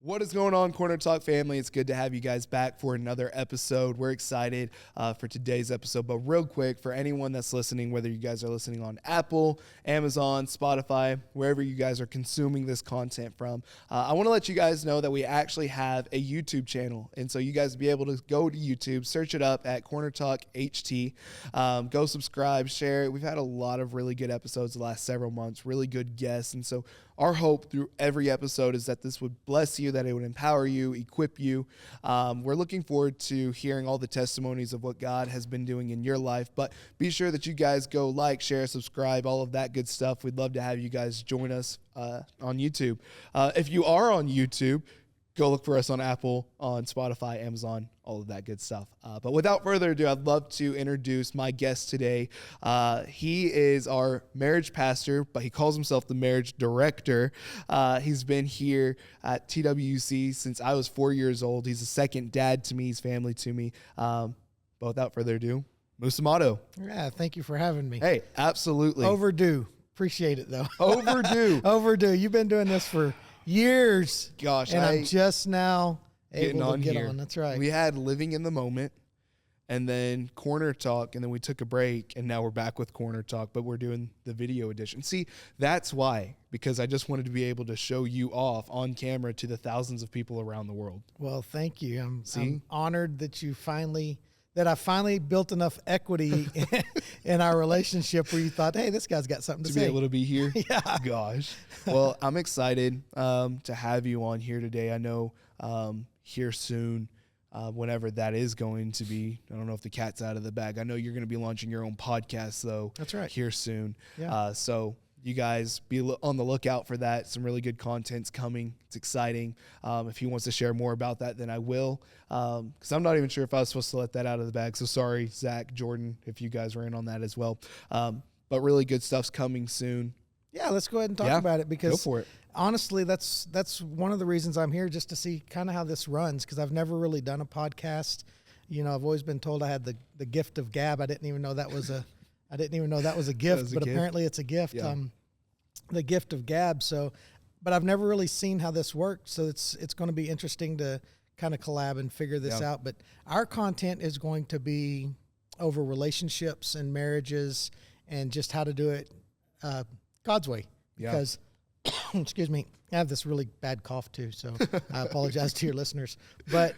What is going on, Corner Talk family? It's good to have you guys back for another episode. We're excited for today's episode, but real quick, for anyone that's listening, whether you guys are listening on Apple, Amazon, Spotify, wherever you guys are consuming this content from, I want to let you guys know that we actually have a YouTube channel, and so you guys will be able to go to YouTube, search it up at Corner Talk HT, go subscribe, share it. We've had a lot of really good episodes the last several months, really good guests, and so our hope through every episode is that this would bless you, that it would empower you, equip you. We're looking forward to hearing all the testimonies of what God has been doing in your life, but be sure that you guys go like, share, subscribe, all of that good stuff. We'd love to have you guys join us on YouTube. If you are on YouTube, go look for us on Apple, on Spotify, Amazon, all of that good stuff. But without further ado, I'd love to introduce my guest today. He is our marriage pastor, but he calls himself the marriage director. He's been here at TWC since I was 4 years old. He's a second dad to me. He's family to me. But without further ado, Amato. Yeah, thank you for having me. Hey, absolutely. Overdue. Appreciate it, though. Overdue. Overdue. You've been doing this for years. Gosh, and I'm just now able to get here. on. That's right. We had Living in the Moment and then Corner Talk, and then we took a break, and now we're back with Corner Talk, but we're doing the video edition. See, that's why, because I just wanted to be able to show you off on camera to the thousands of people around the world. Well, thank you. I'm honored that I finally built enough equity in our relationship where you thought, hey, this guy's got something to say. To be able to be here? Yeah. Gosh. Well, I'm excited to have you on here today. I know here soon, whenever that is going to be, I don't know if the cat's out of the bag. I know you're going to be launching your own podcast, though. That's right. Here soon. Yeah. So you guys be on the lookout for that. Some really good content's coming. It's exciting. If he wants to share more about that, then I will. Because I'm not even sure if I was supposed to let that out of the bag. So sorry, Zach, Jordan, if you guys were in on that as well. But really good stuff's coming soon. Yeah, let's go ahead and talk about it, because go for it. Honestly, that's one of the reasons I'm here, just to see kind of how this runs, because I've never really done a podcast. You know, I've always been told I had the gift of gab. I didn't even know that was a gift, but apparently it's a gift. Yeah. The gift of gab. So, but I've never really seen how this works. So it's going to be interesting to kind of collab and figure this out. But our content is going to be over relationships and marriages and just how to do it God's way. Because, excuse me, I have this really bad cough too, so I apologize to your listeners. But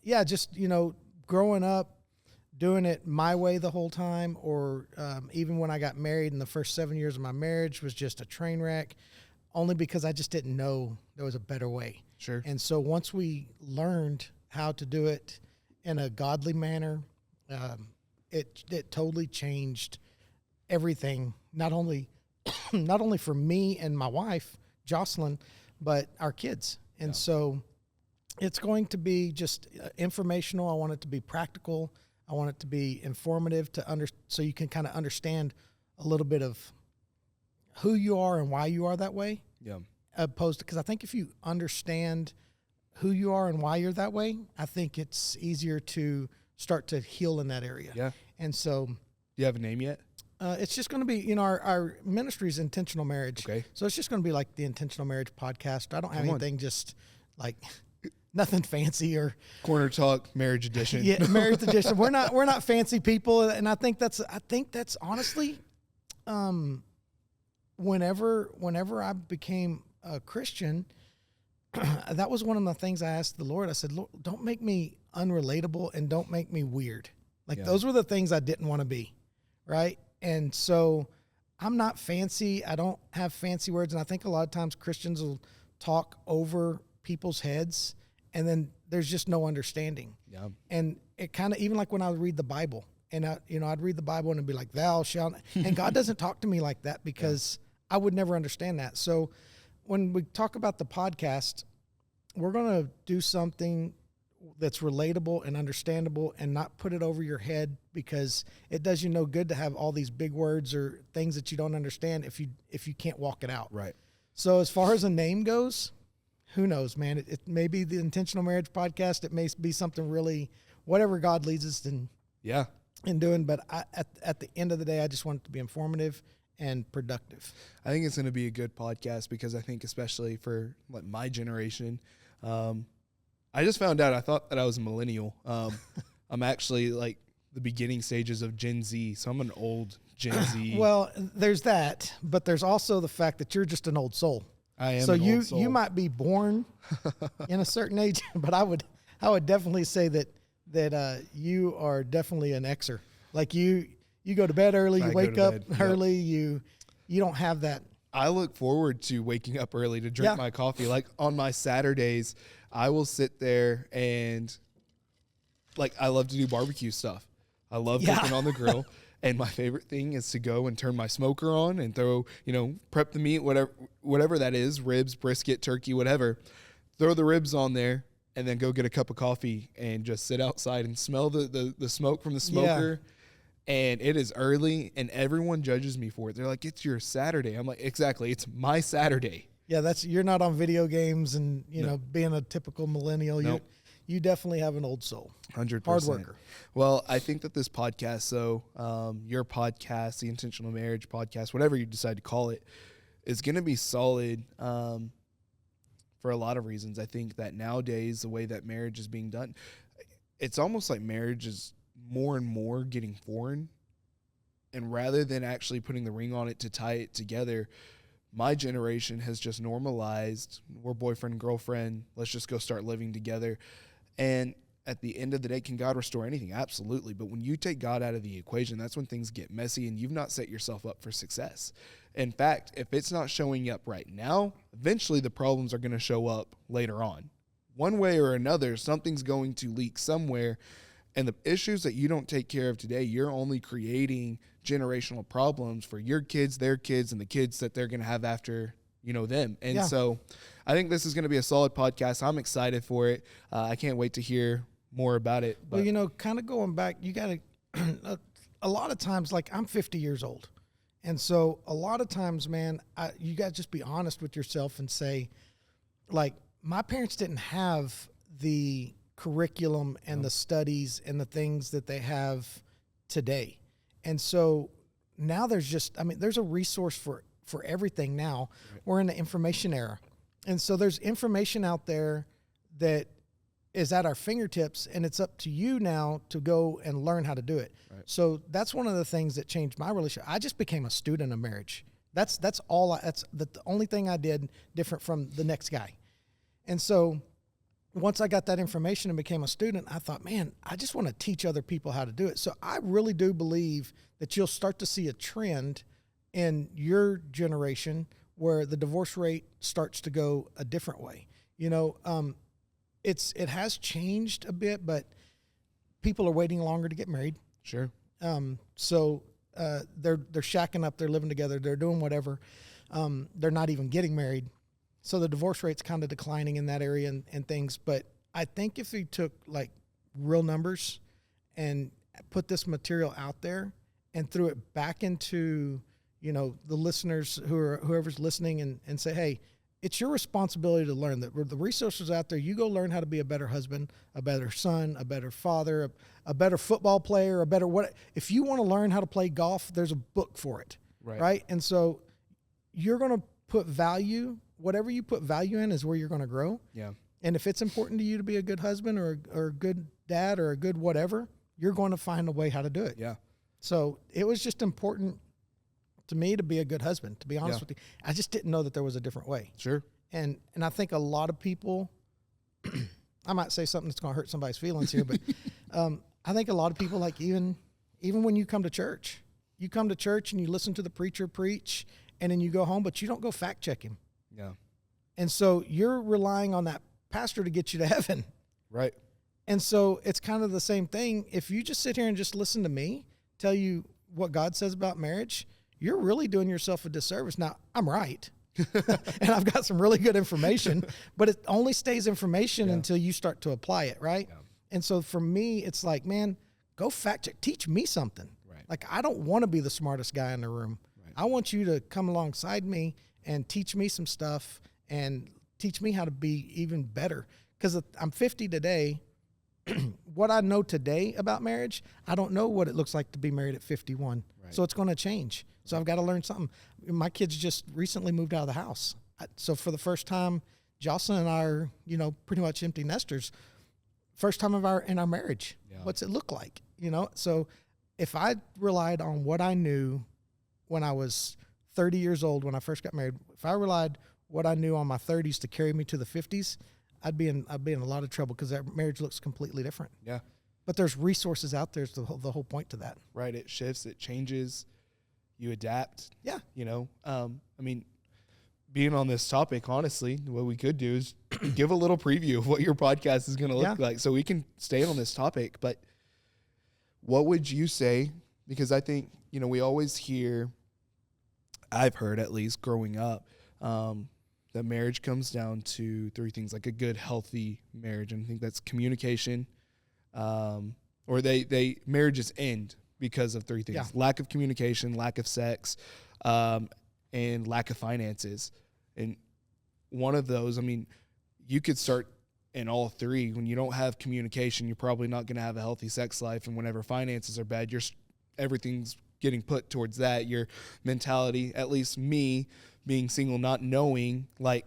just, growing up, doing it my way the whole time, or even when I got married, in the first 7 years of my marriage was just a train wreck, only because I just didn't know there was a better way. Sure. And so once we learned how to do it in a godly manner, it totally changed everything, not only for me and my wife, Jocelyn, but our kids. And so it's going to be just informational. I want it to be practical. I want it to be informative so you can kind of understand a little bit of who you are and why you are that way. Yeah. Opposed to, because I think if you understand who you are and why you're that way, I think it's easier to start to heal in that area. Yeah. And so, do you have a name yet? it's just going to be, our ministry is intentional marriage. Okay. So it's just going to be like the Intentional Marriage Podcast. I don't have anything just like nothing fancy or Corner Talk Marriage Edition. Yeah, Marriage Edition. We're not fancy people, and I think that's honestly, whenever I became a Christian, that was one of the things I asked the Lord. I said, Lord, don't make me unrelatable and don't make me weird. Those were the things I didn't want to be, right? And so I'm not fancy. I don't have fancy words, and I think a lot of times Christians will talk over people's heads, and then there's just no understanding. Yeah. And it kind of, even like when I would read the Bible, and I'd read the Bible and it'd be like, thou shalt, and God doesn't talk to me like that because I would never understand that. So when we talk about the podcast, we're going to do something that's relatable and understandable and not put it over your head, because it does you no good to have all these big words or things that you don't understand if you can't walk it out. Right. So as far as a name goes, who knows, man? It may be the Intentional Marriage Podcast. It may be something really, whatever God leads us in doing. But at the end of the day, I just want it to be informative and productive. I think it's going to be a good podcast, because I think especially for like my generation, I just found out, I thought that I was a millennial. I'm actually like the beginning stages of Gen Z, so I'm an old Gen Z. Well, there's that, but there's also the fact that you're just an old soul. I am. So an old soul. you might be born in a certain age, but I would definitely say that you are definitely an Xer. Like you go to bed early, you wake up early, you don't have that. I look forward to waking up early to drink my coffee. Like on my Saturdays, I will sit there and like I love to do barbecue stuff. I love cooking on the grill. And my favorite thing is to go and turn my smoker on and throw, prep the meat, whatever that is, ribs, brisket, turkey, whatever. Throw the ribs on there and then go get a cup of coffee and just sit outside and smell the smoke from the smoker. Yeah. And it is early and everyone judges me for it. They're like, it's your Saturday. I'm like, exactly. It's my Saturday. Yeah, you're not on video games and, being a typical millennial. Nope. You definitely have an old soul. 100%. Hard worker. Well, I think that this podcast, your podcast, the Intentional Marriage podcast, whatever you decide to call it, is going to be solid for a lot of reasons. I think that nowadays, the way that marriage is being done, it's almost like marriage is more and more getting foreign. And rather than actually putting the ring on it to tie it together, my generation has just normalized, we're boyfriend and girlfriend, let's just go start living together. And at the end of the day, can God restore anything? Absolutely. But when you take God out of the equation, that's when things get messy and you've not set yourself up for success. In fact, if it's not showing up right now, eventually the problems are going to show up later on. One way or another, something's going to leak somewhere. And the issues that you don't take care of today, you're only creating generational problems for your kids, their kids, and the kids that they're going to have after, them. And so I think this is going to be a solid podcast. I'm excited for it. I can't wait to hear more about it. But. Well, kind of going back, you got to, a lot of times, like I'm 50 years old. And so a lot of times, man, you got to just be honest with yourself and say, like, my parents didn't have the curriculum and the studies and the things that they have today. And so now there's a resource for everything now. Right. We're in the information era. And so there's information out there that is at our fingertips, and it's up to you now to go and learn how to do it. Right. So that's one of the things that changed my relationship. I just became a student of marriage. That's the only thing I did different from the next guy. And so once I got that information and became a student, I thought, man, I just want to teach other people how to do it. So I really do believe that you'll start to see a trend in your generation where the divorce rate starts to go a different way. It has changed a bit, but people are waiting longer to get married. Sure. So they're shacking up, they're living together, they're doing whatever. They're not even getting married. So the divorce rate's kind of declining in that area and things. But I think if we took like real numbers and put this material out there and threw it back into, the listeners whoever's listening and say, hey, it's your responsibility to learn that the resources out there. You go learn how to be a better husband, a better son, a better father, a better football player, a better what. If you want to learn how to play golf, there's a book for it, right? And so you're going to put value. Whatever you put value in is where you're going to grow. Yeah. And if it's important to you to be a good husband or a good dad or a good whatever, you're going to find a way how to do it. Yeah. So it was just important to me to be a good husband, to be honest with you. I just didn't know that there was a different way. Sure. And I think a lot of people, I might say something that's going to hurt somebody's feelings here, but I think a lot of people, like even when you come to church and you listen to the preacher preach and then you go home, but you don't go fact check him. Yeah. And so you're relying on that pastor to get you to heaven. Right. And so it's kind of the same thing. If you just sit here and just listen to me tell you what God says about marriage, you're really doing yourself a disservice. Now, I'm right. And I've got some really good information, but it only stays information until you start to apply it, right? Yeah. And so for me, it's like, man, go fact check. Teach me something. Right. Like, I don't want to be the smartest guy in the room. Right. I want you to come alongside me and teach me some stuff and teach me how to be even better. Because I'm 50 today. What I know today about marriage, I don't know what it looks like to be married at 51. Right. So it's going to change. So I've got to learn something. My kids just recently moved out of the house. So for the first time, Jocelyn and I are, pretty much empty nesters. First time in our marriage. Yeah. What's it look like? So if I relied on what I knew when I was 30 years old, when I first got married, if I relied what I knew on my 30s to carry me to the 50s, I'd be in a lot of trouble because that marriage looks completely different. Yeah. But there's resources out there. It's the whole point to that. Right. It shifts, it changes, you adapt. Yeah. Being on this topic, honestly, what we could do is give a little preview of what your podcast is going to look like so we can stay on this topic. But what would you say? Because I think, we always hear, I've heard at least growing up, that marriage comes down to three things, like a good, healthy marriage. And I think that's communication, or marriages end because of three things: lack of communication, lack of sex, and lack of finances. And one of those, you could start in all three. When you don't have communication, you're probably not going to have a healthy sex life. And whenever finances are bad, everything's getting put towards that. Your mentality, at least me being single, not knowing, like,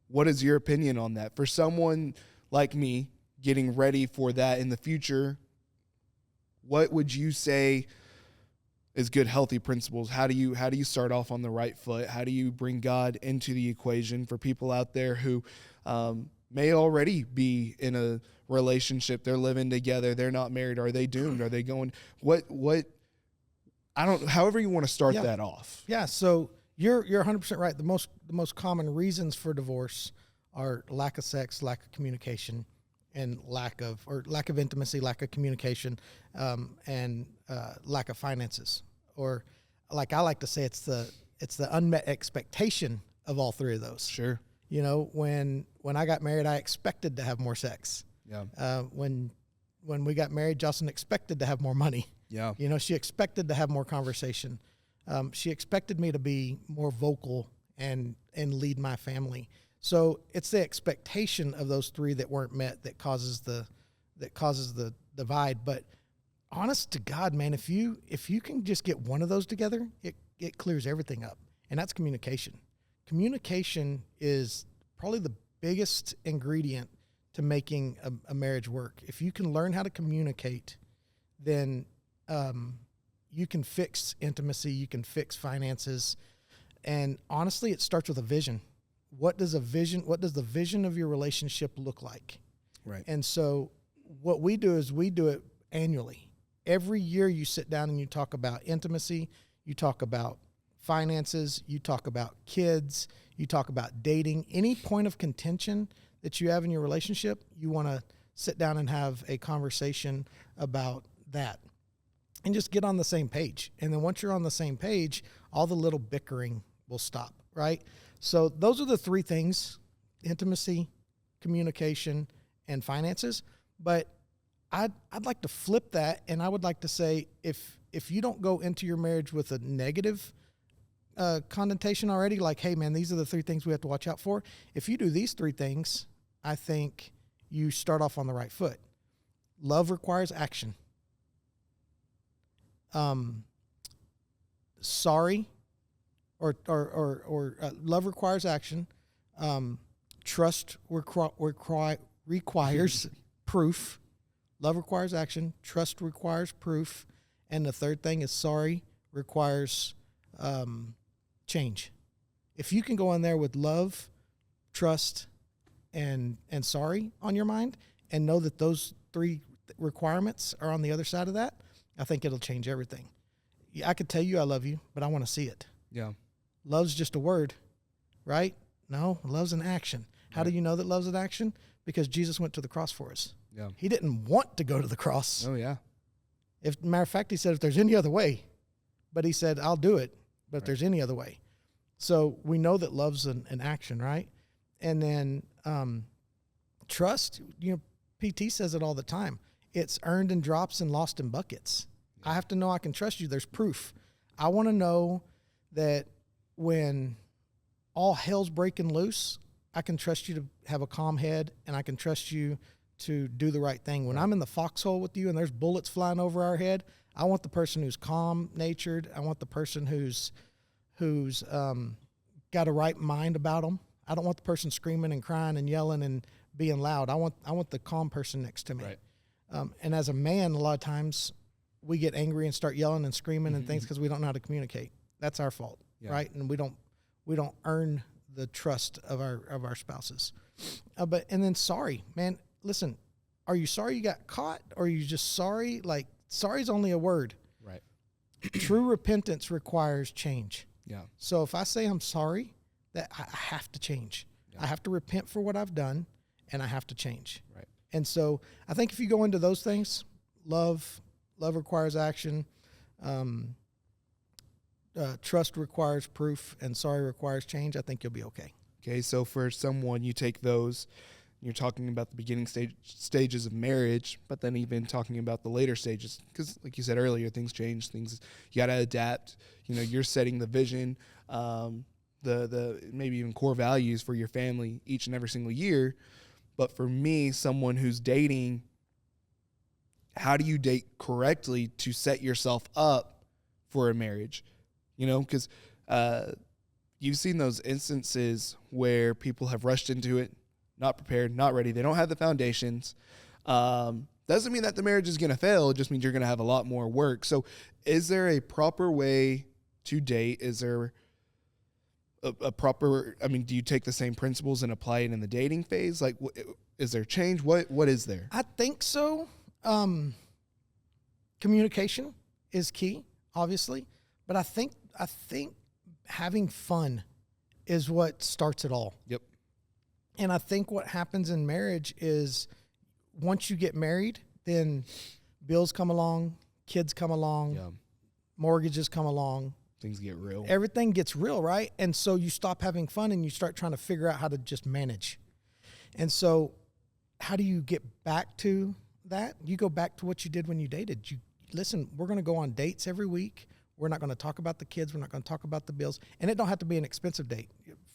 what is your opinion on that? For someone like me getting ready for that in the future, what would you say is good, healthy principles? How do you start off on the right foot? How do you bring God into the equation for people out there who may already be in a relationship? They're living together. They're not married. Are they doomed? Are they going? However you want to start that off. Yeah. So you're 100% right. The most common reasons for divorce are lack of sex, lack of communication, and lack of intimacy, lack of communication, and lack of finances. Or, like I like to say, it's the unmet expectation of all three of those. Sure. When I got married, I expected to have more sex. Yeah. When we got married, Jocelyn expected to have more money. Yeah. She expected to have more conversation. She expected me to be more vocal and lead my family. So it's the expectation of those three that weren't met that causes the divide. But honest to God, man, if you can just get one of those together, it clears everything up. And that's communication. Communication is probably the biggest ingredient to making a marriage work. If you can learn how to communicate, then you can fix intimacy, you can fix finances. And honestly, it starts with a vision. What does the vision of your relationship look like? Right. And so what we do is we do it annually. Every year you sit down and you talk about intimacy, you talk about finances, you talk about kids, you talk about dating. Any point of contention that you have in your relationship, you want to sit down and have a conversation about that and just get on the same page. And then once you're on the same page, all the little bickering will stop, right? So those are the three things: intimacy, communication, and finances. But I'd like to flip that, and I would like to say if you don't go into your marriage with a negative connotation already, like, hey, man, these are the three things we have to watch out for. If you do these three things, I think you start off on the right foot. Love requires action. Love requires action. Trust requires proof. Love requires action. Trust requires proof. And the third thing is sorry requires change. If you can go in there with love, trust, and sorry on your mind, and know that those three requirements are on the other side of that, I think it'll change everything. I could tell you I love you, but I want to see it. Yeah. Love's just a word, right? No, love's an action. How do you know that love's an action? Because Jesus went to the cross for us. Yeah. He didn't want to go to the cross. Oh, yeah. Matter of fact, he said, if there's any other way, but he said, I'll do it, but if there's any other way. So we know that love's an action, right? And then trust, PT says it all the time. It's earned in drops and lost in buckets. Yeah. I have to know I can trust you. There's proof. I want to know that when all hell's breaking loose, I can trust you to have a calm head, and I can trust you to do the right thing. When I'm in the foxhole with you and there's bullets flying over our head, I want the person who's calm-natured. I want the person who's got a right mind about them. I don't want the person screaming and crying and yelling and being loud. I want the calm person next to me. Right. And as a man, a lot of times we get angry and start yelling and screaming and things because we don't know how to communicate. That's our fault, right? And we don't earn the trust of our spouses. And then sorry, man. Listen, are you sorry you got caught, or are you just sorry? Like, sorry is only a word. Right. True repentance requires change. Yeah. So if I say I'm sorry, that I have to change. Yeah. I have to repent for what I've done, and I have to change. Right. And so I think if you go into those things, love requires action. Trust requires proof, and sorry requires change. I think you'll be okay. Okay, so for someone, you take those, you're talking about the beginning stages of marriage, but then even talking about the later stages, because like you said earlier, things change, you got to adapt. You know, you're setting the vision, the maybe even core values for your family each and every single year. But for me, someone who's dating, how do you date correctly to set yourself up for a marriage? You know, because you've seen those instances where people have rushed into it, not prepared, not ready. They don't have the foundations. Doesn't mean that the marriage is going to fail. It just means you're going to have a lot more work. So is there a proper way to date? Is there a proper, I mean, do you take the same principles and apply it in the dating phase? Like, is there change? What is there? I think so. Communication is key, obviously, but I think having fun is what starts it all. Yep. And I think what happens in marriage is once you get married, then bills come along, kids come along, mortgages come along. Things get real. Everything gets real, right? And so you stop having fun and you start trying to figure out how to just manage. And so how do you get back to that? You go back to what you did when you dated. Listen, we're going to go on dates every week. We're not going to talk about the kids. We're not going to talk about the bills. And it don't have to be an expensive date.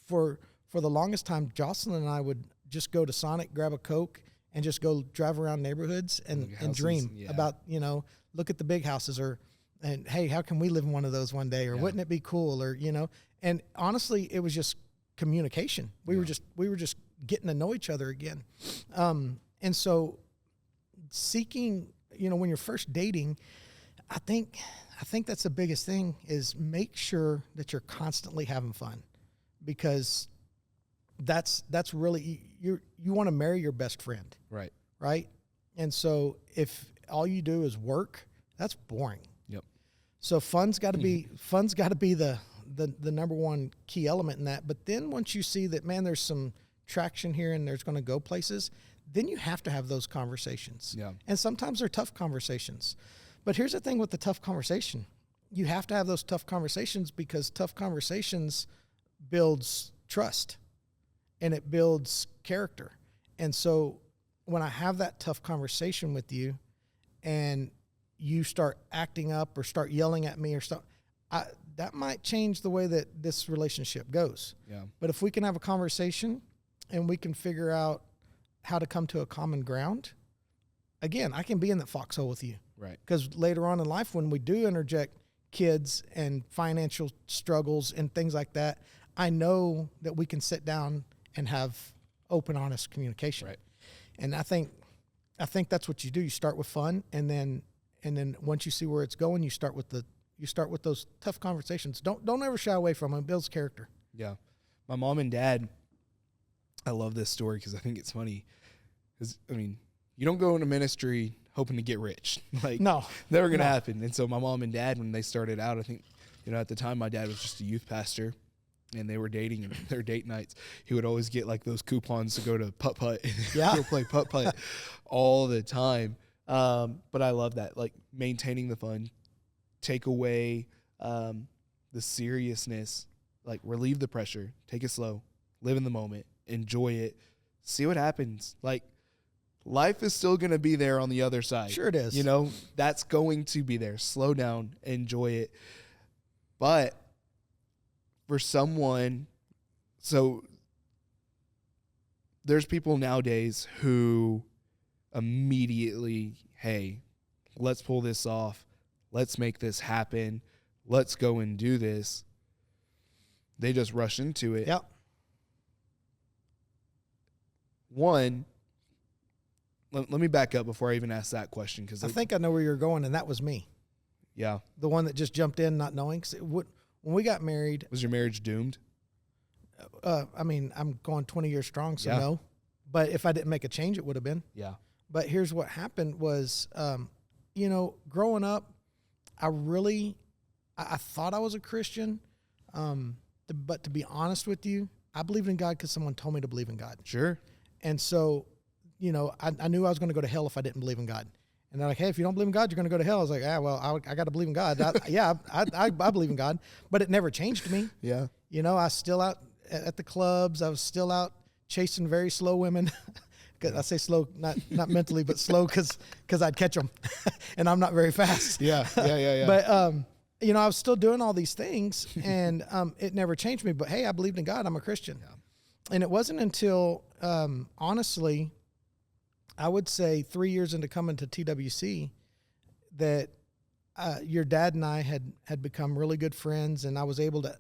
For the longest time, Jocelyn and I would just go to Sonic, grab a Coke, and just go drive around neighborhoods and dream about, look at the big houses and hey, how can we live in one of those one day? Or wouldn't it be cool? Or, and honestly, it was just communication. We were just getting to know each other again. And so seeking, when you're first dating, I think that's the biggest thing is make sure that you're constantly having fun, because that's really, you want to marry your best friend. Right. Right. And so if all you do is work, that's boring. Yep. So fun's got to be the number one key element in that. But then once you see that, man, there's some traction here and there's going to go places, then you have to have those conversations. Yeah. And sometimes they're tough conversations. But here's the thing with the tough conversation. You have to have those tough conversations because tough conversations builds trust and it builds character. And so when I have that tough conversation with you and you start acting up or start yelling at me or stuff, that might change the way that this relationship goes. Yeah. But if we can have a conversation and we can figure out how to come to a common ground, again, I can be in that foxhole with you. Right. Because later on in life, when we do interject kids and financial struggles and things like that, I know that we can sit down and have open, honest communication. Right. And I think that's what you do. You start with fun, and then once you see where it's going, you start with those tough conversations. Don't ever shy away from them. It builds character. Yeah. My mom and dad, I love this story because I think it's funny. You don't go into ministry hoping to get rich. No. Never going to happen. And so my mom and dad, when they started out, I think, at the time my dad was just a youth pastor and they were dating, and their date nights, he would always get like those coupons to go to putt-putt and go play putt-putt all the time. But I love that, like maintaining the fun, take away the seriousness, like relieve the pressure, take it slow, live in the moment, enjoy it, see what happens. Like, life is still going to be there on the other side. Sure it is. That's going to be there. Slow down, enjoy it. But for someone, so there's people nowadays who immediately, hey, let's pull this off. Let's make this happen. Let's go and do this. They just rush into it. Yep. One, let me back up before I even ask that question. Because I think I know where you're going, and that was me. Yeah. The one that just jumped in not knowing. When we got married. Was your marriage doomed? I mean, I'm going 20 years strong, so Yeah. no. But if I didn't make a change, it would have been. Yeah. But here's what happened was, growing up, I thought I was a Christian. But to be honest with you, I believed in God because someone told me to believe in God. Sure. And so, I knew I was going to go to hell if I didn't believe in God. And they're like, hey, if you don't believe in God, you're going to go to hell. I was like, I got to believe in God. I believe in God. But it never changed me. Yeah. I was still out at the clubs. I was still out chasing very slow women. I say slow, not mentally, but slow because I'd catch them. And I'm not very fast. Yeah. But, I was still doing all these things, and it never changed me. But, hey, I believed in God. I'm a Christian. Yeah. And it wasn't until, honestly, I would say 3 years into coming to TWC that your dad and I had become really good friends, and I was able to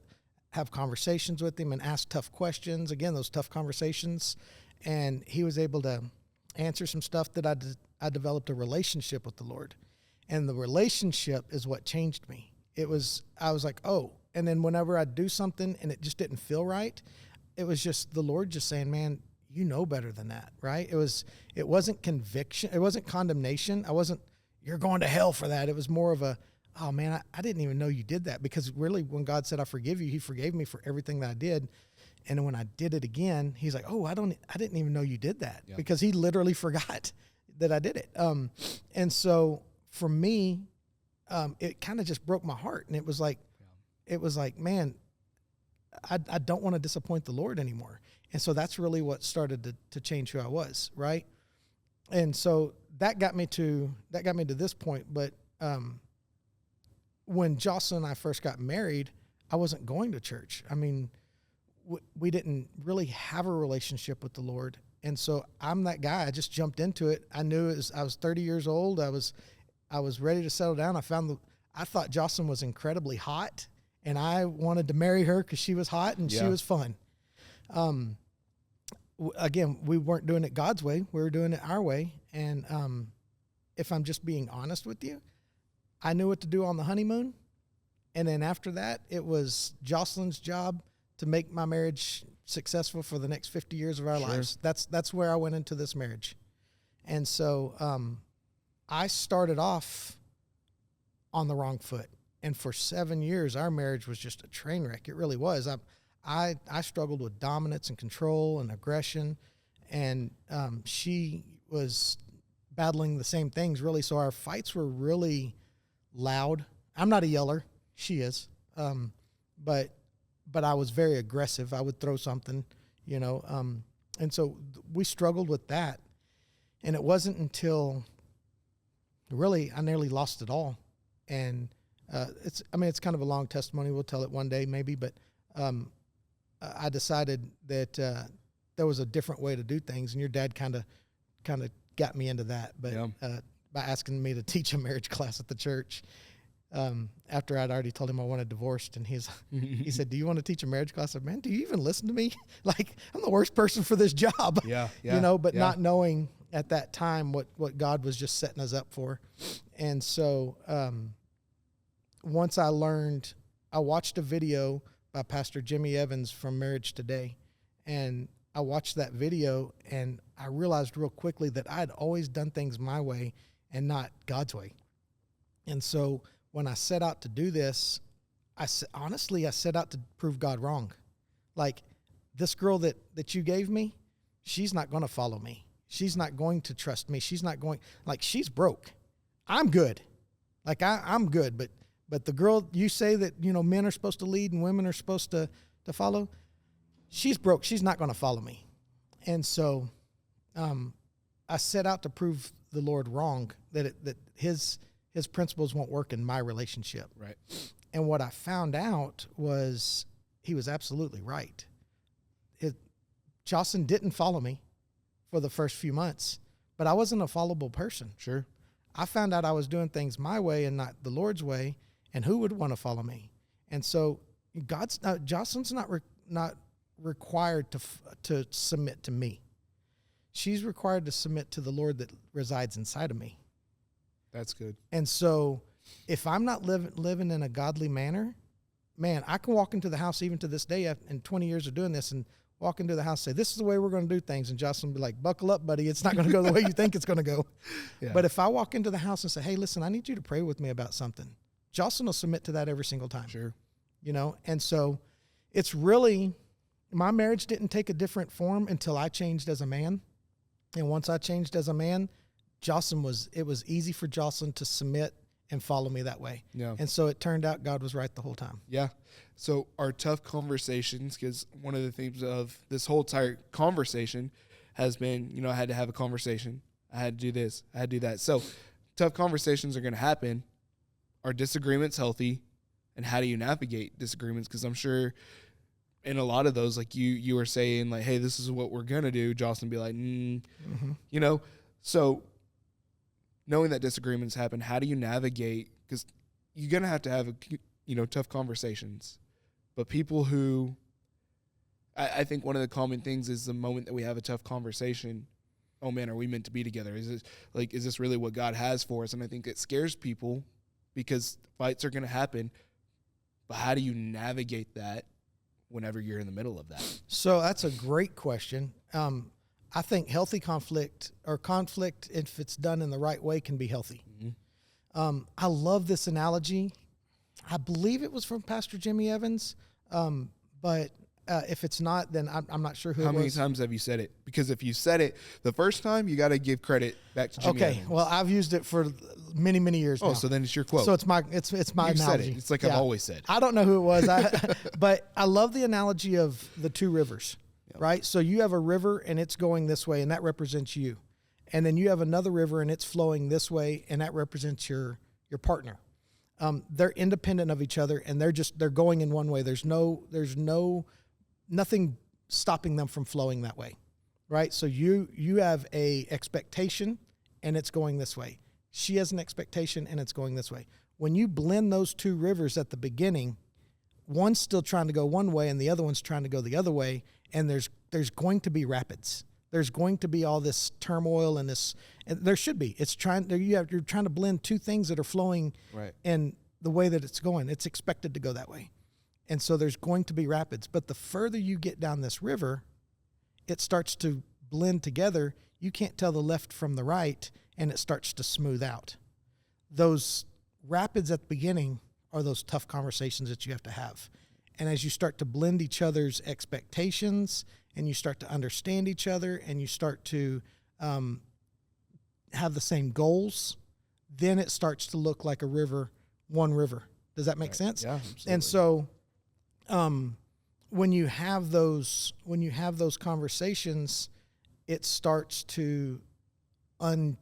have conversations with him and ask tough questions. Again, those tough conversations. And he was able to answer some stuff that I developed a relationship with the Lord. And the relationship is what changed me. I was like, oh, and then whenever I'd do something and it just didn't feel right, it was just the Lord just saying, man, you know better than that, right? It wasn't conviction. It wasn't condemnation. You're going to hell for that. It was more of a, oh man, I didn't even know you did that, because really when God said, I forgive you, he forgave me for everything that I did. And when I did it again, he's like, oh, I didn't even know you did that. Yeah. Because he literally forgot that I did it. And so for me, it kind of just broke my heart. And it was like, man, I don't want to disappoint the Lord anymore. And so that's really what started to change who I was. Right. And so that got me to this point. But, when Jocelyn and I first got married, I wasn't going to church. I mean, we didn't really have a relationship with the Lord. And so I'm that guy. I just jumped into it. I knew I was 30 years old. I was ready to settle down. I thought Jocelyn was incredibly hot, and I wanted to marry her because she was hot and she was fun. Again, we weren't doing it God's way. We were doing it our way. And if I'm just being honest with you, I knew what to do on the honeymoon. And then after that, it was Jocelyn's job to make my marriage successful for the next 50 years of our lives. That's where I went into this marriage. And so I started off on the wrong foot. And for 7 years, our marriage was just a train wreck. It really was. I struggled with dominance and control and aggression. And she was battling the same things, really. So our fights were really loud. I'm not a yeller. She is. But I was very aggressive. I would throw something, and so we struggled with that. And it wasn't until really I nearly lost it all. And it's kind of a long testimony. We'll tell it one day maybe, but I decided that there was a different way to do things, and your dad kind of got me into that. But by asking me to teach a marriage class at the church. After I'd already told him I wanted divorced, and he said, do you want to teach a marriage class? I said, man, do you even listen to me? Like, I'm the worst person for this job, not knowing at that time what God was just setting us up for. And so, once I watched a video by Pastor Jimmy Evans from Marriage Today, and I watched that video, and I realized real quickly that I'd always done things my way and not God's way. And so when I set out to do this, I set out to prove God wrong. Like, this girl that you gave me, she's not going to follow me. She's not going to trust me. She's broke. I'm good. Like, I'm good. But the girl you say that, men are supposed to lead and women are supposed to follow, she's broke. She's not going to follow me. And so I set out to prove the Lord wrong, that his principles won't work in my relationship. Right. And what I found out was he was absolutely right. Jocelyn didn't follow me for the first few months, but I wasn't a followable person. Sure. I found out I was doing things my way and not the Lord's way, and who would want to follow me? And so Jocelyn's not required to submit to me. she's required to submit to the Lord that resides inside of me. That's good. And so if I'm not living in a godly manner, man, I can walk into the house even to this day in 20 years of doing this and walk into the house and say, this is the way we're going to do things. And Jocelyn will be like, buckle up, buddy. It's not going to go the way you think it's going to go. Yeah. But if I walk into the house and say, hey, listen, I need you to pray with me about something, Jocelyn will submit to that every single time. Sure. You know, and so it's really, my marriage didn't take a different form until I changed as a man. And once I changed as a man, it was easy for Jocelyn to submit and follow me that way. Yeah. And so it turned out God was right the whole time. Yeah. So our tough conversations, because one of the themes of this whole entire conversation has been, you know, I had to have a conversation. I had to do this. I had to do that. So tough conversations are going to happen. Are disagreements healthy? And how do you navigate disagreements? Because I'm sure in a lot of those, like you were saying, like, hey, this is what we're going to do. Jocelyn be like, you know. So knowing that disagreements happen, how do you navigate? Because you're going to have, tough conversations. But people who, I think one of the common things is the moment that we have a tough conversation, oh man, are we meant to be together? Is this really what God has for us? And I think it scares people because fights are going to happen. But how do you navigate that whenever you're in the middle of that? So that's a great question. I think healthy conflict, if it's done in the right way, can be healthy. Mm-hmm. I love this analogy. I believe it was from Pastor Jimmy Evans, but if it's not, then I'm not sure who it was. How many times have you said it? Because if you said it the first time, you got to give credit back to Jimmy Evans. Well, I've used it for many, many years now. Oh, so then it's your quote. So it's my analogy. Said it. It's like I've always said. I don't know who it was, but I love the analogy of the two rivers, right? So you have a river and it's going this way, and that represents you. And then you have another river and it's flowing this way, and that represents your partner. They're independent of each other, and they're going in one way. There's nothing stopping them from flowing that way, right? So you have a expectation, and it's going this way. She has an expectation, and it's going this way. When you blend those two rivers at the beginning, one's still trying to go one way, and the other one's trying to go the other way, and there's going to be rapids. There's going to be all this turmoil and there should be. You're trying to blend two things that are flowing right in the way that it's going. It's expected to go that way. And so there's going to be rapids. But the further you get down this river, it starts to blend together. You can't tell the left from the right, and it starts to smooth out. Those rapids at the beginning are those tough conversations that you have to have. And as you start to blend each other's expectations, and you start to understand each other, and you start to have the same goals, then it starts to look like one river. Does that make sense? Yeah, absolutely. And so when you have those conversations, it starts to I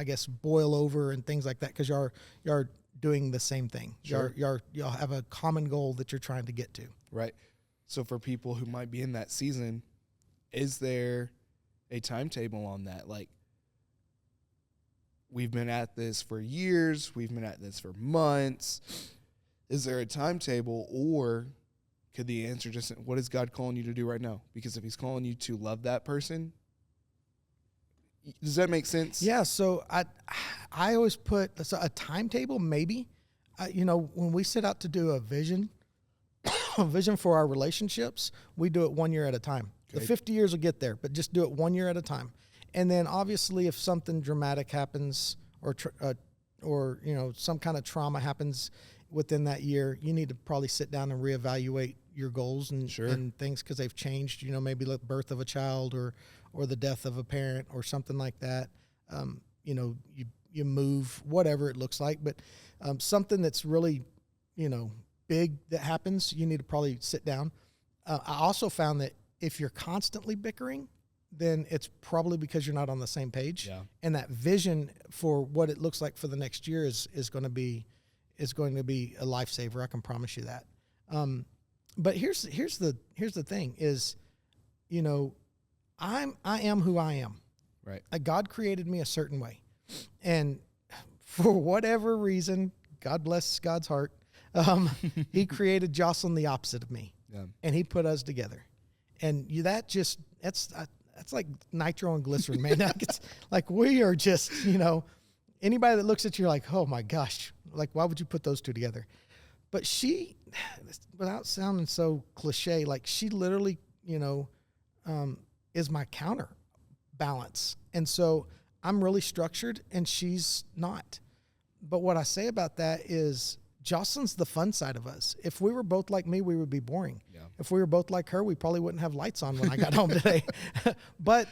guess boil over and things like that, because you're doing the same thing. Sure. You'll have a common goal that you're trying to get to. Right. So for people who might be in that season, is there a timetable on that? Like, we've been at this for years, we've been at this for months. Is there a timetable, or could the answer just, what is God calling you to do right now? Because if he's calling you to love that person, does that make sense? Yeah. So I always put a timetable, maybe. When we set out to do a vision for our relationships, we do it 1 year at a time. Okay. The 50 years will get there, but just do it 1 year at a time. And then obviously if something dramatic happens or some kind of trauma happens within that year, you need to probably sit down and reevaluate your goals and things, because they've changed, maybe the birth of a child or the death of a parent or something like that. You move, whatever it looks like, but something that's really, big that happens, you need to probably sit down. I also found that if you're constantly bickering, then it's probably because you're not on the same page. Yeah. And that vision for what it looks like for the next year is going to be a lifesaver. I can promise you that. But here's the thing is, I am who I am. Right. God created me a certain way, and for whatever reason, God bless God's heart, he created Jocelyn the opposite of me. Yeah. And he put us together. And that's like nitro and glycerin, man. Like, it's like we are just, anybody that looks at you like, oh my gosh, like why would you put those two together? But she, without sounding so cliche, like she literally, is my counterbalance. And so I'm really structured and she's not. But what I say about that is Jocelyn's the fun side of us. If we were both like me, we would be boring. Yeah. If we were both like her, we probably wouldn't have lights on when I got home today. But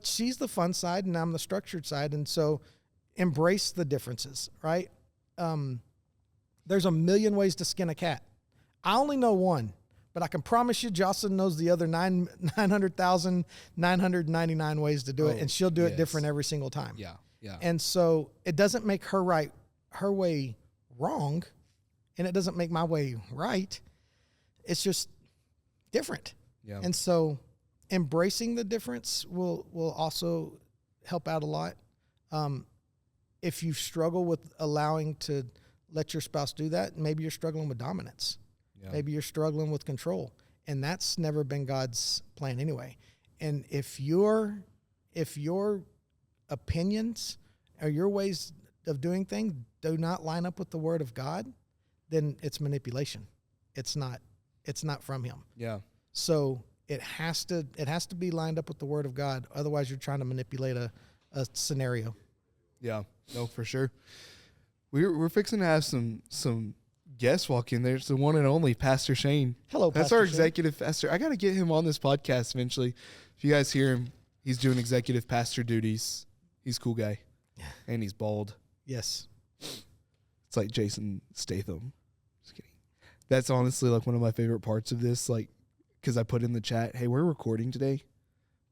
she's the fun side and I'm the structured side. And so embrace the differences, right? There's a million ways to skin a cat. I only know one, but I can promise you Jocelyn knows the other 900,999 ways to do it, and she'll do it different every single time. Yeah, yeah. And so it doesn't make her way wrong, and it doesn't make my way right. It's just different. Yeah. And so embracing the difference will also help out a lot. If you struggle with allowing to let your spouse do that, maybe you're struggling with dominance. Yeah. Maybe you're struggling with control, and that's never been God's plan anyway. And if your opinions or your ways of doing things do not line up with the Word of God, then it's manipulation. It's not from Him. Yeah. So it has to be lined up with the Word of God. Otherwise, you're trying to manipulate a scenario. Yeah. No, for sure. We're fixing to have some guests walk in. There's the one and only Pastor Shane. Hello, That's Pastor our Shane. executive pastor. I got to get him on this podcast eventually. If you guys hear him, he's doing executive pastor duties. He's a cool guy, and he's bald. Yes. It's like Jason Statham. Just kidding. That's honestly like one of my favorite parts of this, like, because I put in the chat, hey, we're recording today,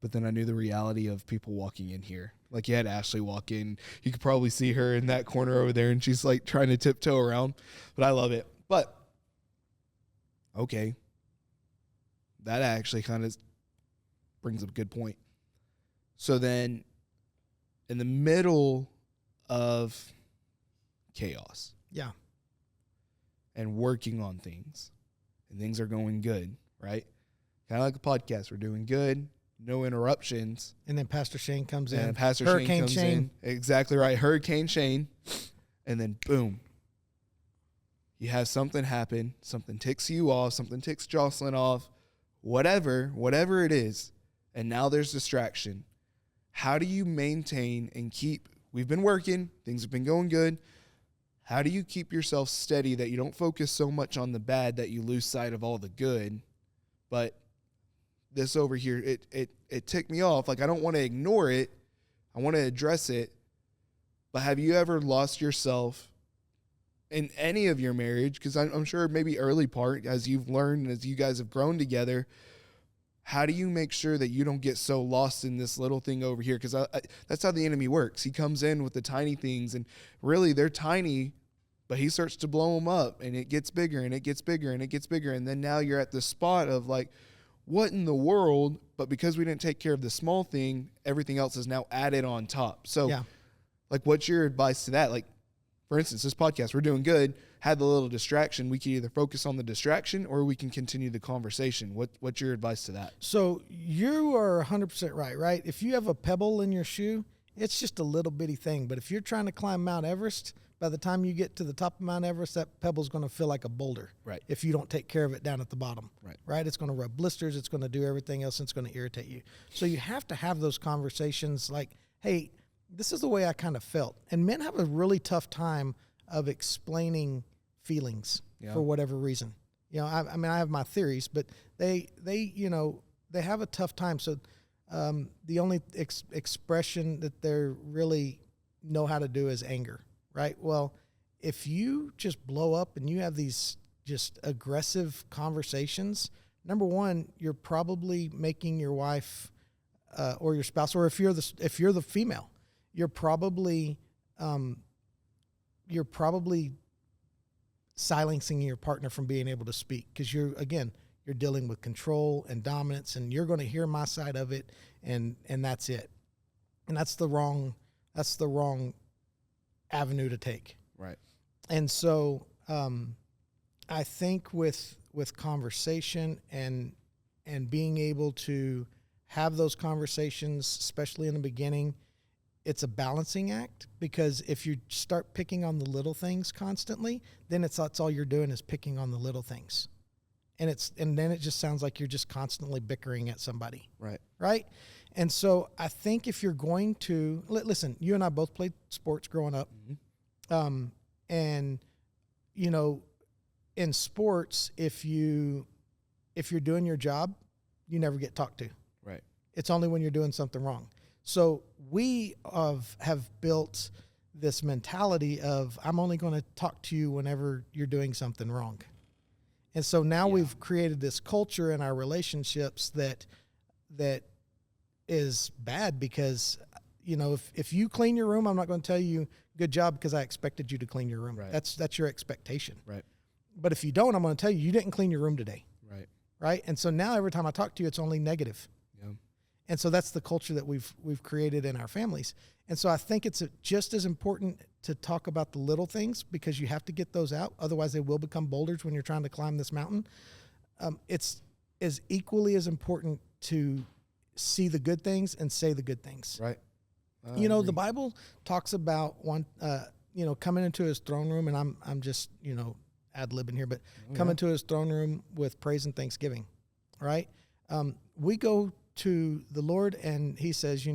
but then I knew the reality of people walking in here. Like, you had Ashley walk in. You could probably see her in that corner over there, and she's, like, trying to tiptoe around. But I love it. But, okay, that actually kind of brings up a good point. So then, in the middle of chaos. Yeah. And working on things, and things are going good, right? Kind of like a podcast. We're doing good. No interruptions. And then Pastor Shane comes in. And Pastor Hurricane Shane comes in. Exactly right. Hurricane Shane. And then boom. You have something happen. Something ticks you off. Something ticks Jocelyn off. Whatever it is. And now there's distraction. How do you maintain and keep? We've been working. Things have been going good. How do you keep yourself steady that you don't focus so much on the bad that you lose sight of all the good? But this over here, it ticked me off. Like, I don't want to ignore it. I want to address it. But have you ever lost yourself in any of your marriage? Because I'm sure maybe early part, as you've learned, as you guys have grown together, how do you make sure that you don't get so lost in this little thing over here? Because that's how the enemy works. He comes in with the tiny things, and really they're tiny, but he starts to blow them up, and it gets bigger, and it gets bigger, and it gets bigger. And then now you're at the spot of like, what in the world? But because we didn't take care of the small thing, everything else is now added on top. So, like, what's your advice to that? Like, for instance, this podcast, we're doing good, had the little distraction. We can either focus on the distraction or we can continue the conversation. What's your advice to that? So you are 100% right? If you have a pebble in your shoe, it's just a little bitty thing. But if you're trying to climb Mount Everest, by the time you get to the top of Mount Everest, that pebble's going to feel like a boulder. Right. If you don't take care of it down at the bottom. Right. It's going to rub blisters. It's going to do everything else. And it's going to irritate you. So you have to have those conversations like, hey, this is the way I kind of felt. And men have a really tough time of explaining feelings for whatever reason. I mean, I have my theories, but they have a tough time. So the only expression that they really know how to do is anger. Right. Well, if you just blow up and you have these just aggressive conversations, number one, you're probably making your wife or your spouse, or if you're the female, you're probably silencing your partner from being able to speak, because you're dealing with control and dominance, and you're going to hear my side of it, and that's it, and that's the wrong avenue to take. Right. And so I think with conversation and being able to have those conversations, especially in the beginning. It's a balancing act, because if you start picking on the little things constantly, then that's all you're doing is picking on the little things. And then it just sounds like you're just constantly bickering at somebody. Right. And so I think if you're going to listen, you and I both played sports growing up. Mm-hmm. And you know, in sports, if you're doing your job, you never get talked to. Right. It's only when you're doing something wrong. So we have built this mentality of, I'm only going to talk to you whenever you're doing something wrong. And so now we've created this culture in our relationships that is bad, because, you know, if you clean your room, I'm not going to tell you good job because I expected you to clean your room. Right. That's your expectation. Right. But if you don't, I'm going to tell you, you didn't clean your room today. Right. Right. And so now every time I talk to you, it's only negative. Yeah. And so that's the culture that we've created in our families. And so I think it's just as important to talk about the little things, because you have to get those out. Otherwise they will become boulders when you're trying to climb this mountain. It's as equally as important to see the good things and say the good things. Right. You know, the Bible talks about coming into his throne room, and I'm just, ad-libbing here, but coming to his throne room with praise and thanksgiving, right? We go to the Lord and he says,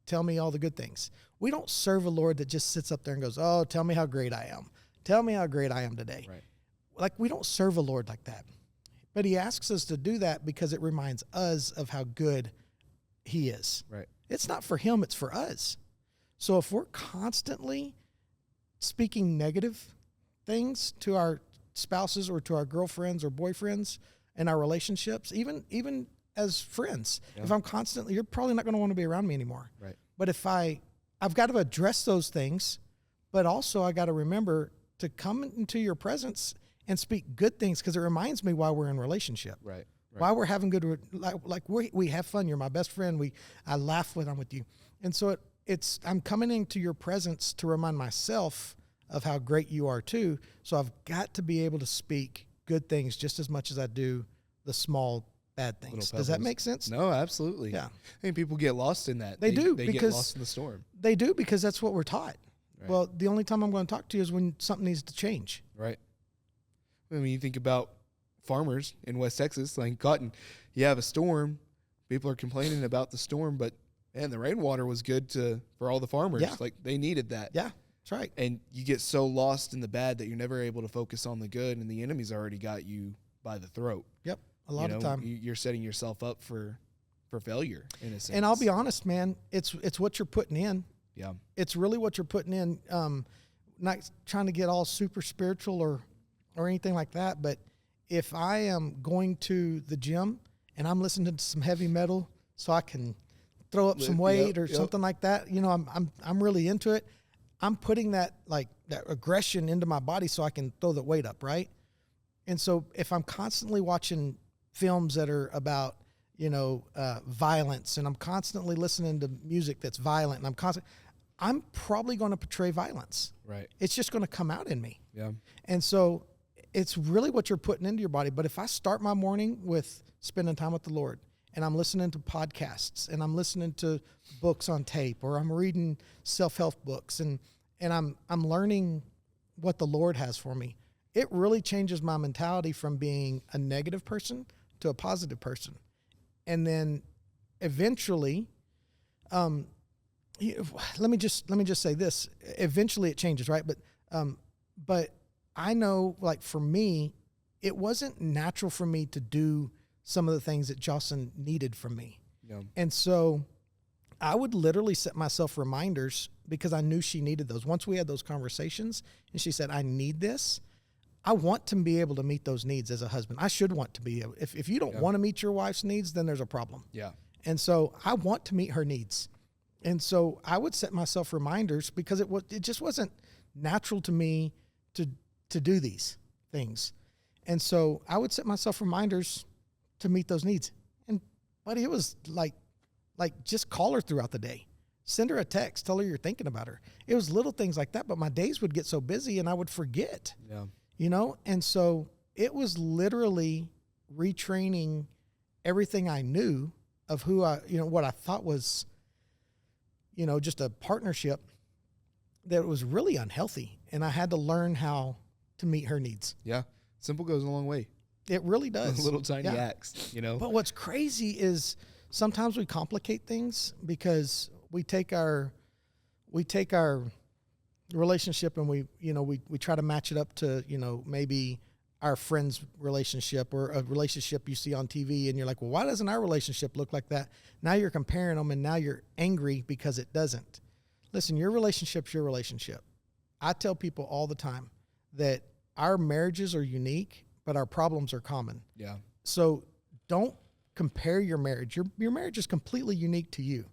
tell me all the good things. We don't serve a Lord that just sits up there and goes, oh, tell me how great I am. Tell me how great I am today. Right. Like, we don't serve a Lord like that. But he asks us to do that because it reminds us of how good he is. Right. It's not for him, it's for us. So if we're constantly speaking negative things to our spouses or to our girlfriends or boyfriends in our relationships, even as friends, if I'm constantly, you're probably not going to want to be around me anymore. Right. But if I've got to address those things, but also I got to remember to come into your presence and speak good things, because it reminds me why we're in relationship. Right. Why we're having good, we have fun. You're my best friend. I laugh when I'm with you. And so I'm coming into your presence to remind myself of how great you are too. So I've got to be able to speak good things just as much as I do the small bad things. Does that make sense? No, absolutely. Yeah. I think people get lost in that. They do, They because get lost in the storm. They do, because that's what we're taught. Right. Well, the only time I'm going to talk to you is when something needs to change. Right. I mean, you think about farmers in West Texas, like cotton, you have a storm, people are complaining about the storm, but man, the rainwater was good for all the farmers. Yeah. Like, they needed that. Yeah, that's right. And you get so lost in the bad that you're never able to focus on the good, and the enemy's already got you by the throat. Yep, a lot of time. You're setting yourself up for failure, in a sense. And I'll be honest, man, it's what you're putting in. Yeah. It's really what you're putting in. Not trying to get all super spiritual or anything like that, but if I am going to the gym and I'm listening to some heavy metal so I can throw up some weight or something like that, I'm really into it. I'm putting that aggression into my body so I can throw the weight up, right? And so if I'm constantly watching films that are about, violence, and I'm constantly listening to music that's violent, and I'm probably going to portray violence. Right. It's just going to come out in me. Yeah. And so it's really what you're putting into your body. But if I start my morning with spending time with the Lord, and I'm listening to podcasts, and I'm listening to books on tape, or I'm reading self-help books, and I'm learning what the Lord has for me, it really changes my mentality from being a negative person to a positive person. And then eventually, let me just say this. Eventually it changes, right? But I know, for me, it wasn't natural for me to do some of the things that Jocelyn needed from me. Yeah. And so I would literally set myself reminders, because I knew she needed those. Once we had those conversations and she said, I need this, I want to be able to meet those needs as a husband. I should want to be able. If you don't want to meet your wife's needs, then there's a problem. Yeah. And so I want to meet her needs. And so I would set myself reminders, because it just wasn't natural to me to do these things. And so I would set myself reminders to meet those needs. And buddy, it was like just call her throughout the day. Send her a text, tell her you're thinking about her. It was little things like that, but my days would get so busy and I would forget. Yeah. And so it was literally retraining everything I knew of who what I thought was, just a partnership that was really unhealthy. And I had to learn how to meet her needs. Yeah. Simple goes a long way. It really does. Little tiny acts, But what's crazy is sometimes we complicate things because we take our relationship and we try to match it up to, maybe our friend's relationship or a relationship you see on TV, and you're like, well, why doesn't our relationship look like that? Now you're comparing them, and now you're angry because it doesn't. Listen, your relationship's your relationship. I tell people all the time that our marriages are unique, but our problems are common. Yeah. So don't compare your marriage. Your marriage is completely unique to you.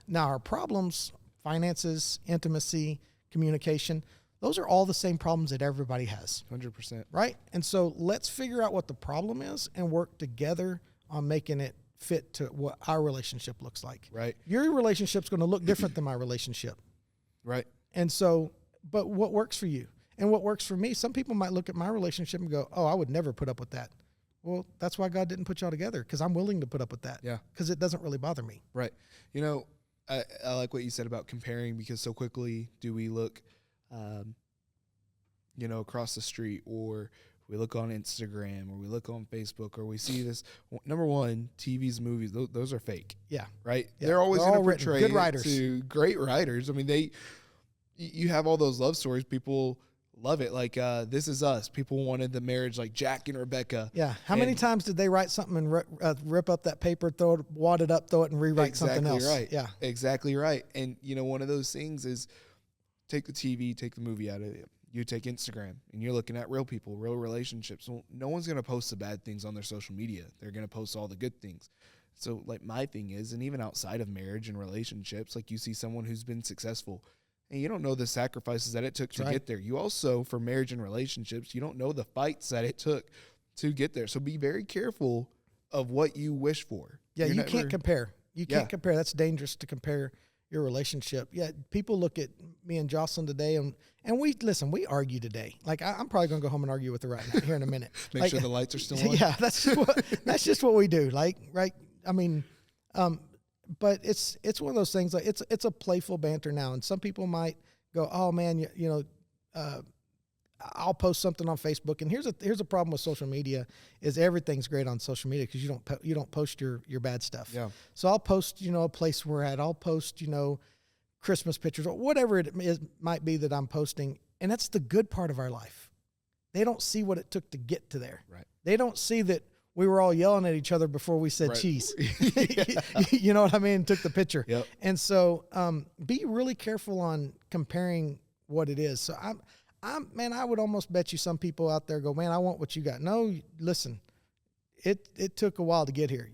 Now, our problems, finances, intimacy, communication, those are all the same problems that everybody has. 100%. Right? And so let's figure out what the problem is and work together on making it fit to what our relationship looks like. Right. Your relationship's going to look different than my relationship. Right. And so, but what works for you and what works for me, some people might look at my relationship and go, oh, I would never put up with that. Well, that's why God didn't put y'all together, because I'm willing to put up with that. Yeah. Because it doesn't really bother me. Right. I like what you said about comparing, because so quickly do we look, across the street, or we look on Instagram, or we look on Facebook, or we see this. Number one, TV's movies, those are fake. Yeah. Right? Yeah. They're always going to portray good writers. to great writers. I mean, you have all those love stories. People love it. Like, This Is Us. People wanted the marriage like Jack and Rebecca. Yeah. How many times did they write something and rip up that paper, wad it up, throw it, and rewrite something else? Right. Yeah. Exactly right. And, one of those things is take the TV, take the movie out of it. You take Instagram, and you're looking at real people, real relationships. Well, no one's going to post the bad things on their social media. They're going to post all the good things. So, like, my thing is, and even outside of marriage and relationships, like, you see someone who's been successful, and you don't know the sacrifices that it took to get there. You also, for marriage and relationships, you don't know the fights that it took to get there. So be very careful of what you wish for. Yeah, you can't compare. You can't compare. That's dangerous to compare your relationship. Yeah, people look at me and Jocelyn today, and we argue today. Like, I'm probably going to go home and argue with her right now, here in a minute. Make sure the lights are still on. Yeah, that's just what we do. Like, right? I mean, but it's one of those things, like it's a playful banter now, and some people might go, oh man, I'll post something on Facebook, and here's a problem with social media is everything's great on social media because you don't post your bad stuff. Yeah. So I'll post a place we're at. I'll post Christmas pictures or whatever it might be that I'm posting, and that's the good part of our life. They don't see what it took to get to there. Right. They don't see that we were all yelling at each other before we said cheese. You know what I mean? Took the picture. Yep. And so be really careful on comparing what it is. So I would almost bet you some people out there go, man, I want what you got. No, listen, it took a while to get here.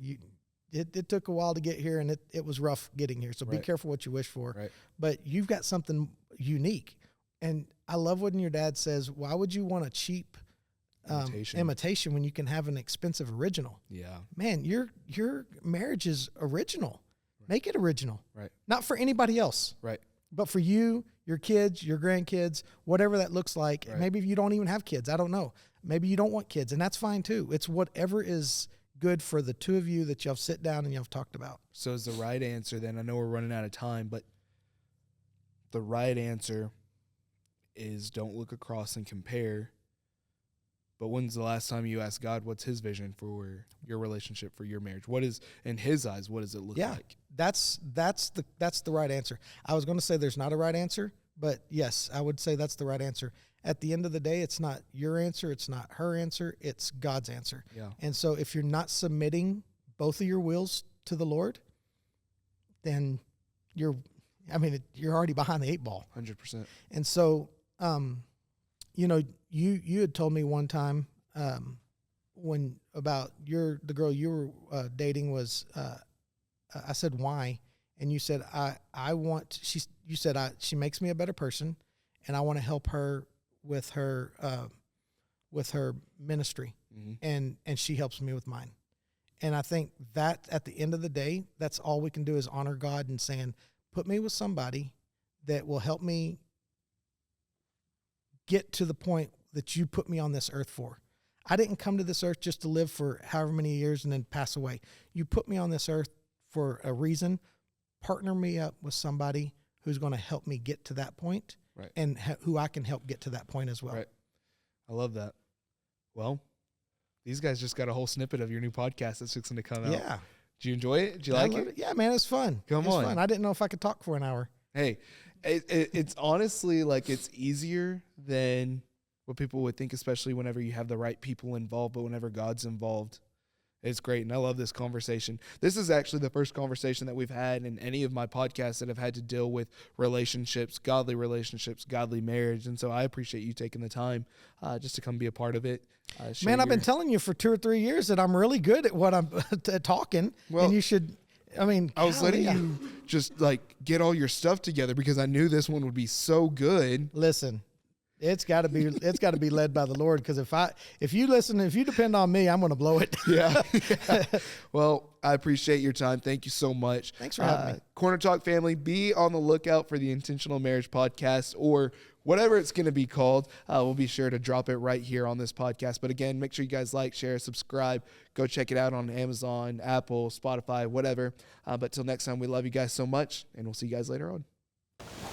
It took a while to get here, and it was rough getting here. So be careful what you wish for. Right. But you've got something unique. And I love when your dad says, why would you want a cheap imitation when you can have an expensive original? Yeah. Man, your marriage is original. Right. Make it original. Right. Not for anybody else. Right. But for you, your kids, your grandkids, whatever that looks like. Right. Maybe if you don't even have kids, I don't know. Maybe you don't want kids, and that's fine too. It's whatever is good for the two of you that y'all sit down and y'all have talked about. So is the right answer then, I know we're running out of time, but the right answer is don't look across and compare. But when's the last time you asked God what's his vision for your relationship, for your marriage? What is, in his eyes, what does it look like? That's the right answer. I was going to say there's not a right answer, but yes, I would say that's the right answer. At the end of the day, it's not your answer, it's not her answer, it's God's answer. Yeah. And so if you're not submitting both of your wills to the Lord, then you're already behind the eight ball. 100%. And so, you had told me one time when about the girl you were dating was, I said, why? And you said, she makes me a better person, and I want to help her with her ministry, mm-hmm. and she helps me with mine. And I think that at the end of the day, that's all we can do is honor God and saying, put me with somebody that will help me get to the point that you put me on this earth for. I didn't come to this earth just to live for however many years and then pass away. You put me on this earth for a reason. Partner me up with somebody who's going to help me get to that point, right, and who I can help get to that point as well. Right. I love that. Well, these guys just got a whole snippet of your new podcast that's fixing to come out. Yeah. Did you enjoy it? Did you like it? Yeah, man, it's fun. Come it's on. Fun. I didn't know if I could talk for an hour. Hey, it's honestly like it's easier than what people would think, especially whenever you have the right people involved, but whenever God's involved, it's great. And I love this conversation. This is actually the first conversation that we've had in any of my podcasts that have had to deal with relationships, godly marriage. And so I appreciate you taking the time just to come be a part of it. Man, I've been telling you for 2 or 3 years that I'm really good at what I'm talking. Well, and you should, I was letting you just like get all your stuff together because I knew this one would be so good. Listen, it's got to be led by the Lord, because if you depend on me, I'm going to blow it. Yeah. Well, I appreciate your time. Thank you so much. Thanks for having me. Corner Talk family, be on the lookout for the Intentional Marriage Podcast, or whatever it's going to be called. We'll be sure to drop it right here on this podcast. But again, make sure you guys like, share, subscribe. Go check it out on Amazon, Apple, Spotify, whatever. But till next time, we love you guys so much, and we'll see you guys later on.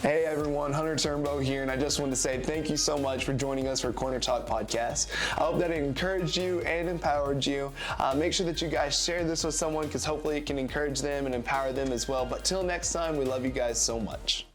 Hey everyone, Hunter Turnbow here, and I just wanted to say thank you so much for joining us for Corner Talk Podcast. I hope that it encouraged you and empowered you. Make sure that you guys share this with someone, because hopefully it can encourage them and empower them as well. But till next time, we love you guys so much.